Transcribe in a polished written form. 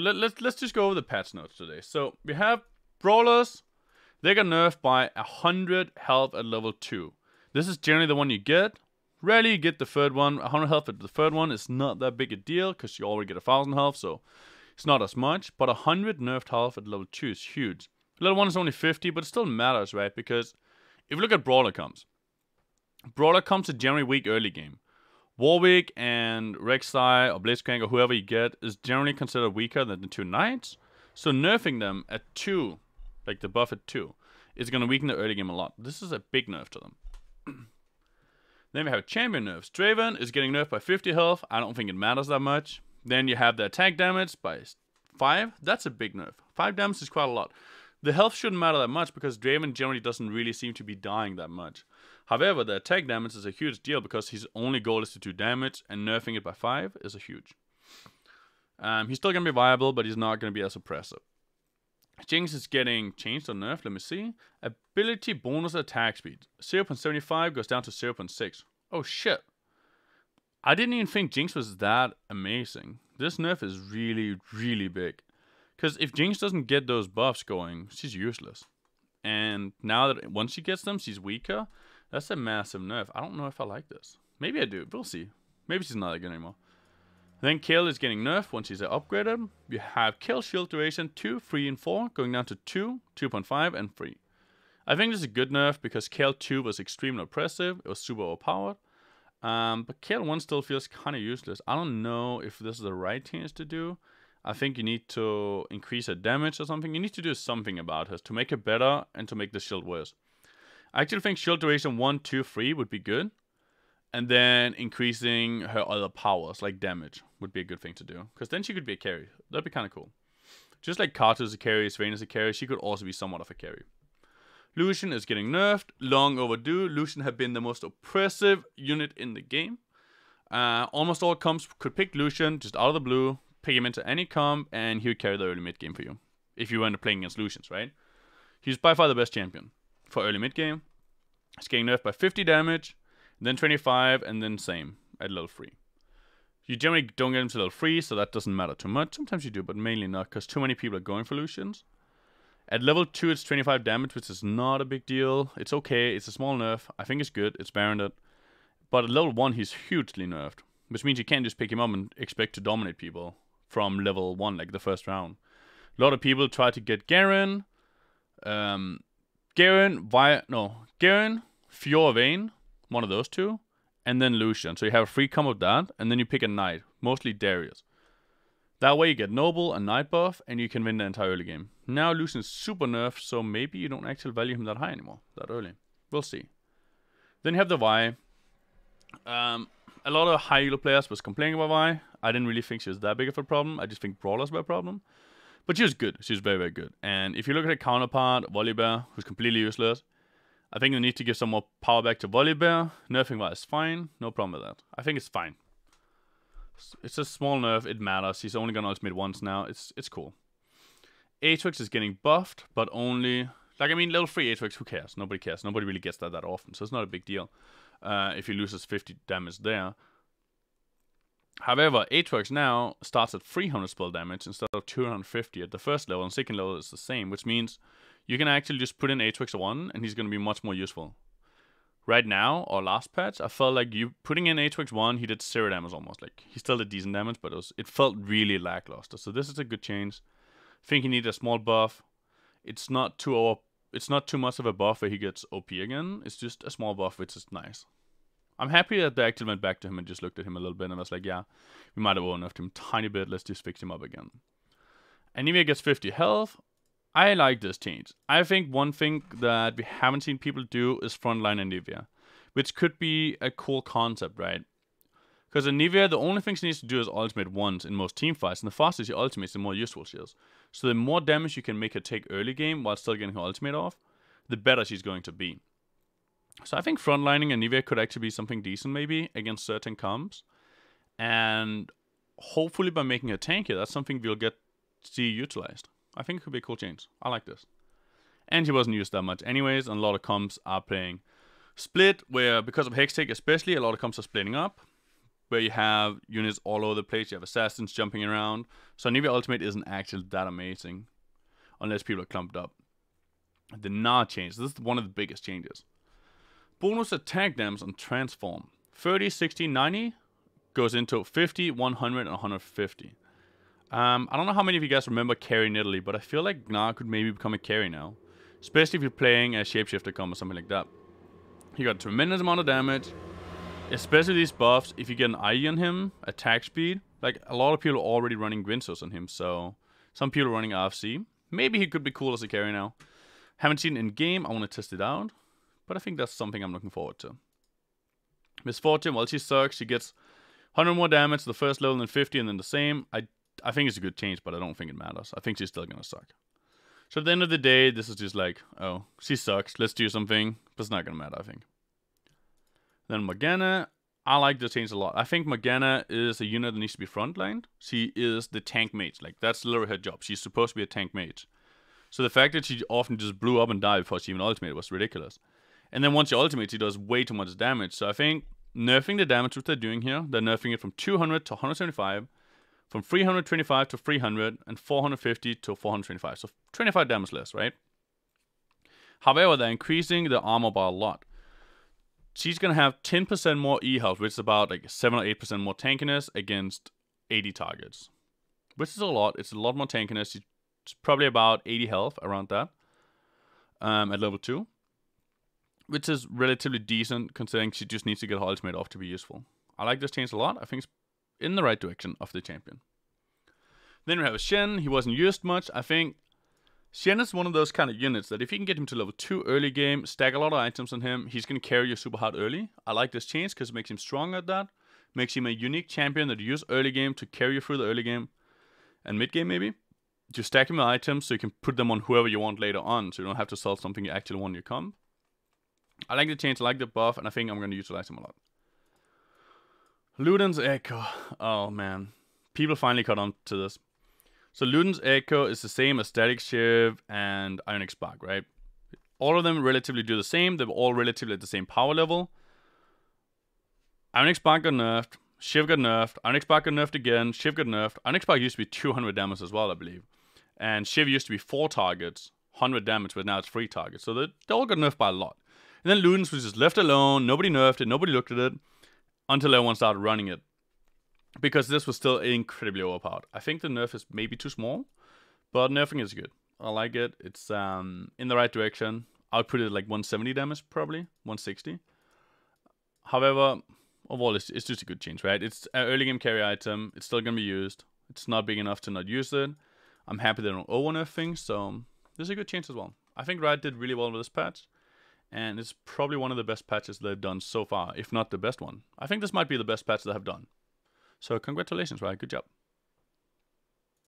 let's just go over the patch notes today. So we have Brawlers. They got nerfed by 100 health at level 2. This is generally the one you get. Rarely you get the third one. 100 health at the third one is not that big a deal because you already get 1000 health, so it's not as much. But 100 nerfed health at level 2 is huge. Level 1 is only 50, but it still matters, right? Because if you look at Brawler comps are generally weak early game. Warwick and Rek'Sai or Blitzcrank or whoever you get is generally considered weaker than the 2 Knights. So nerfing them at 2, like the buff at 2, is going to weaken the early game a lot. This is a big nerf to them. Then we have champion nerfs. Draven is getting nerfed by 50 health. I don't think it matters that much. Then you have the attack damage by 5. That's a big nerf. 5 damage is quite a lot. The health shouldn't matter that much because Draven generally doesn't really seem to be dying that much. However, the attack damage is a huge deal because his only goal is to do damage, and nerfing it by 5 is a huge. He's still going to be viable, but he's not going to be as oppressive. Jinx is getting changed or nerfed. Let me see. Ability bonus attack speed. 0.75 goes down to 0.6. Oh shit. I didn't even think Jinx was that amazing. This nerf is really, really big. Because if Jinx doesn't get those buffs going, she's useless. And now that once she gets them, she's weaker. That's a massive nerf. I don't know if I like this. Maybe I do. We'll see. Maybe she's not that good anymore. Then Kayle is getting nerfed once she's upgraded. You have Kayle shield duration 2, 3, and 4 going down to 2, 2.5, and 3. I think this is a good nerf because Kayle 2 was extremely oppressive. It was super overpowered. But Kayle 1 still feels kind of useless. I don't know if this is the right change to do. I think you need to increase her damage or something. You need to do something about her to make her better and to make the shield worse. I actually think shield duration 1, 2, 3 would be good. And then increasing her other powers, like damage, would be a good thing to do. Because then she could be a carry. That'd be kind of cool. Just like Kartu is a carry, Swain is a carry, she could also be somewhat of a carry. Lucian is getting nerfed. Long overdue. Lucian have been the most oppressive unit in the game. Almost all comps could pick Lucian just out of the blue, pick him into any comp, and he would carry the early mid game for you. If you end up playing against Lucians, right? He's by far the best champion for early mid game. He's getting nerfed by 50 damage. Then 25, and then same at level 3. You generally don't get him to level 3, so that doesn't matter too much. Sometimes you do, but mainly not, because too many people are going for Lucians. At level 2, it's 25 damage, which is not a big deal. It's okay, it's a small nerf. I think it's good, it's warranted. But at level 1, he's hugely nerfed, which means you can't just pick him up and expect to dominate people from level 1, like the first round. A lot of people try to get Garen, Fiora Vayne, one of those two, and then Lucian. So you have a free combo of that, and then you pick a knight, mostly Darius. That way you get Noble and Knight buff, and you can win the entire early game. Now Lucian is super nerfed, so maybe you don't actually value him that high anymore, that early. We'll see. Then you have the Vi. A lot of high elo players was complaining about Vi. I didn't really think she was that big of a problem. I just think Brawlers were a problem. But she was good. She was very, very good. And if you look at her counterpart, Volibear, who's completely useless, I think you need to give some more power back to Volibear. Nerfing wise, fine. No problem with that. I think it's fine. It's a small nerf. It matters. He's only gonna ultimate once now. It's cool. Aatrox is getting buffed, but only... Like, I mean, level 3 Aatrox, who cares? Nobody cares. Nobody really gets that often, so it's not a big deal if he loses 50 damage there. However, Aatrox now starts at 300 spell damage instead of 250 at the first level, and second level is the same, which means you can actually just put in Aatrox 1, and he's going to be much more useful. Right now, or last patch, I felt like you putting in Aatrox 1, he did 0 damage almost. Like, he still did decent damage, but it felt really lackluster. So this is a good change. I think he needed a small buff. It's not too much of a buff where he gets OP again. It's just a small buff, which is nice. I'm happy that they actually went back to him and just looked at him a little bit and was like, yeah, we might have nerfed him a tiny bit. Let's just fix him up again. Anivia gets 50 health. I like this change. I think one thing that we haven't seen people do is frontline Anivia, which could be a cool concept, right? Because Anivia, the only thing she needs to do is ultimate once in most team fights, and the faster she ultimates, the more useful she is. So the more damage you can make her take early game while still getting her ultimate off, the better she's going to be. So I think frontlining Anivia could actually be something decent maybe against certain comps. And hopefully by making her tankier, that's something we'll get to see utilized. I think it could be a cool change. I like this. And she wasn't used that much anyways, and a lot of comps are playing split, where because of Hextech especially, a lot of comps are splitting up. where you have units all over the place. You have assassins jumping around. So Nivea Ultimate isn't actually that amazing, unless people are clumped up. It did not change. This is one of the biggest changes. Bonus attack damage on transform. 30, 60, 90 goes into 50, 100, and 150. I don't know how many of you guys remember carry in Italy, but I feel like Gnar could maybe become a carry now. Especially if you're playing a shapeshifter combo or something like that. He got a tremendous amount of damage. Especially these buffs, if you get an IE on him, attack speed. Like, a lot of people are already running Gwynsos on him, so some people are running RFC. Maybe he could be cool as a carry now. Haven't seen it in game, I want to test it out. But I think that's something I'm looking forward to. Misfortune, well, she sucks. She gets 100 more damage the first level, then 50, and then the same. I think it's a good change, but I don't think it matters. I think she's still gonna suck. So at the end of the day, this is just like, oh, she sucks. Let's do something. But it's not gonna matter, I think. Then Morgana. I like the change a lot. I think Morgana is a unit that needs to be frontlined. She is the tank mage. Like, that's literally her job. She's supposed to be a tank mage. So the fact that she often just blew up and died before she even ultimated was ridiculous. And then once she ultimates, she does way too much damage. So I think nerfing the damage, what they're doing here, they're nerfing it from 200 to 175, from 325 to 300, and 450 to 425. So 25 damage less, right? However, they're increasing the armor by a lot. She's going to have 10% more E health, which is about like 7 or 8% more tankiness against 80 targets. Which is a lot. It's a lot more tankiness. She's probably about 80 health, around that, at level 2. Which is relatively decent, considering she just needs to get her ultimate off to be useful. I like this change a lot. I think it's in the right direction of the champion. Then we have Shen. He wasn't used much. I think Shen is one of those kind of units that if you can get him to level 2 early game, stack a lot of items on him, he's going to carry you super hard early. I like this change because it makes him strong at that. Makes him a unique champion that you use early game to carry you through the early game. And mid game maybe. You stack him with items so you can put them on whoever you want later on. So you don't have to sell something you actually want in your comp. I like the change, I like the buff, and I think I'm going to utilize him a lot. Luden's Echo. Oh man. People finally caught on to this. So Luden's Echo is the same as Static Shiv and Ionic Spark, right? All of them relatively do the same. They're all relatively at the same power level. Ionic Spark got nerfed. Shiv got nerfed. Ionic Spark got nerfed again. Shiv got nerfed. Ionic Spark used to be 200 damage as well, I believe. And Shiv used to be 4 targets, 100 damage, but now it's 3 targets. So they all got nerfed by a lot. And then Ludens was just left alone. Nobody nerfed it. Nobody looked at it. Until everyone started running it. Because this was still incredibly overpowered. I think the nerf is maybe too small. But nerfing is good. I like it. It's in the right direction. I would put it like 170 damage probably. 160. However, overall it's just a good change, right? It's an early game carry item. It's still going to be used. It's not big enough to not use it. I'm happy they don't over-nerf things. So this is a good change as well. I think Riot did really well with this patch. And it's probably one of the best patches they've done so far, if not the best one. I think this might be the best patch they have done. So congratulations, Riot. Good job.